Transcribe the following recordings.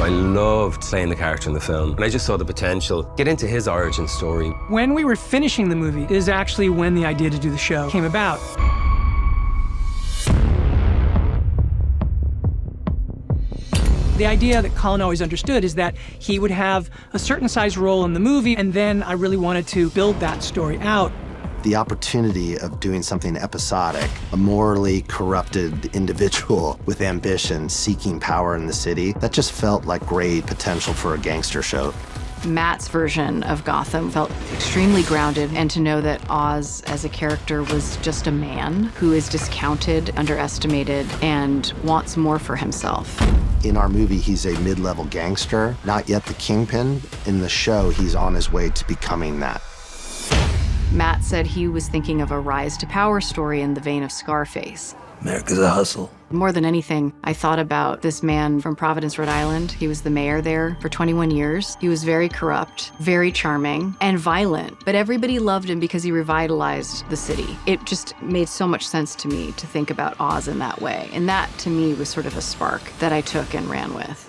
I loved playing the character in the film, and I just saw the potential. Get into his origin story. When we were finishing the movie is actually when the idea to do the show came about. The idea that Colin always understood is that he would have a certain size role in the movie, and then I really wanted to build that story out. The opportunity of doing something episodic, a morally corrupted individual with ambition seeking power in the city, that just felt like great potential for a gangster show. Matt's version of Gotham felt extremely grounded, and to know that Oz as a character was just a man who is discounted, underestimated, and wants more for himself. In our movie, he's a mid-level gangster, not yet the kingpin. In the show, he's on his way to becoming that. Matt said he was thinking of a rise to power story in the vein of Scarface. America's a hustle. More than anything, I thought about this man from Providence, Rhode Island. He was the mayor there for 21 years. He was very corrupt, very charming, and violent, but everybody loved him because he revitalized the city. It just made so much sense to me to think about Oz in that way, and that, to me, was sort of a spark that I took and ran with.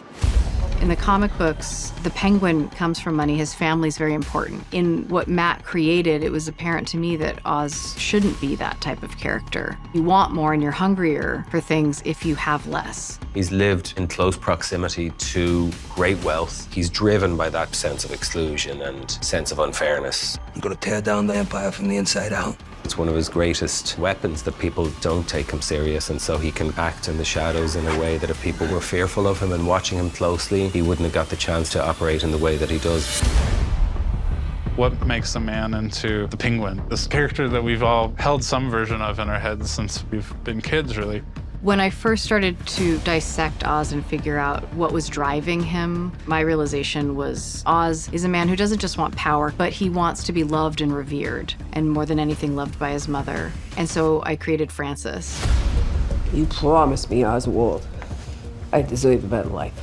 In the comic books, the Penguin comes from money. His family's very important. In what Matt created, it was apparent to me that Oz shouldn't be that type of character. You want more and you're hungrier for things if you have less. He's lived in close proximity to great wealth. He's driven by that sense of exclusion and sense of unfairness. I'm gonna tear down the empire from the inside out. It's one of his greatest weapons that people don't take him serious, and so he can act in the shadows in a way that if people were fearful of him and watching him closely, he wouldn't have got the chance to operate in the way that he does. What makes a man into the Penguin? This character that we've all held some version of in our heads since we've been kids, really. When I first started to dissect Oz and figure out what was driving him, my realization was Oz is a man who doesn't just want power, but he wants to be loved and revered, and more than anything, loved by his mother. And so I created Francis. You promised me, Oswald, I deserve a better life.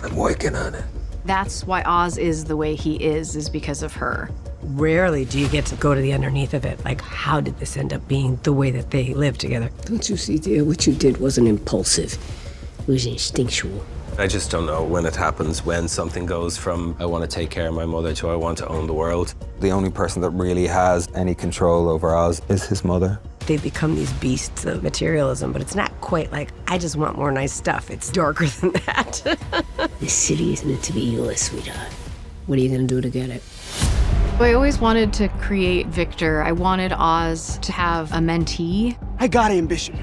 I'm working on it. That's why Oz is the way he is because of her. Rarely do you get to go to the underneath of it. Like, how did this end up being the way that they live together? Don't you see, dear, what you did wasn't impulsive. It was instinctual. I just don't know when it happens, when something goes from I want to take care of my mother to I want to own the world. The only person that really has any control over Oz is his mother. They become these beasts of materialism, but it's not quite like, I just want more nice stuff. It's darker than that. This city is meant to be yours, sweetheart. What are you gonna do to get it? I always wanted to create Victor. I wanted Oz to have a mentee. I got ambition.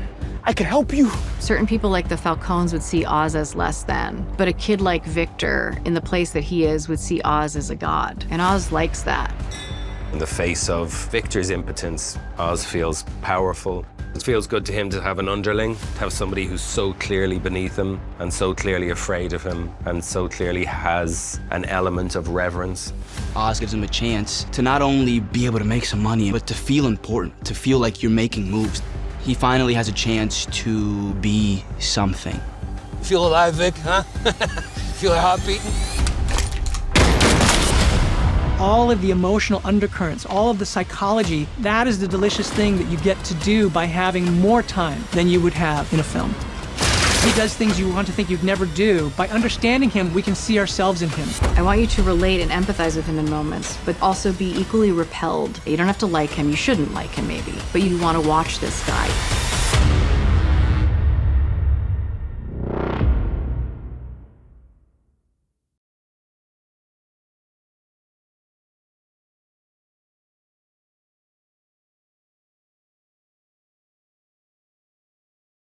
I can help you. Certain people like the Falcones would see Oz as less than, but a kid like Victor, in the place that he is, would see Oz as a god. And Oz likes that. In the face of Victor's impotence, Oz feels powerful. It feels good to him to have an underling, to have somebody who's so clearly beneath him and so clearly afraid of him and so clearly has an element of reverence. Oz gives him a chance to not only be able to make some money, but to feel important, to feel like you're making moves. He finally has a chance to be something. Feel alive, Vic, huh? Feel your heart beating? All of the emotional undercurrents, all of the psychology, that is the delicious thing that you get to do by having more time than you would have in a film. He does things you want to think you'd never do. By understanding him, we can see ourselves in him. I want you to relate and empathize with him in moments, but also be equally repelled. You don't have to like him, you shouldn't like him maybe, but you want to watch this guy.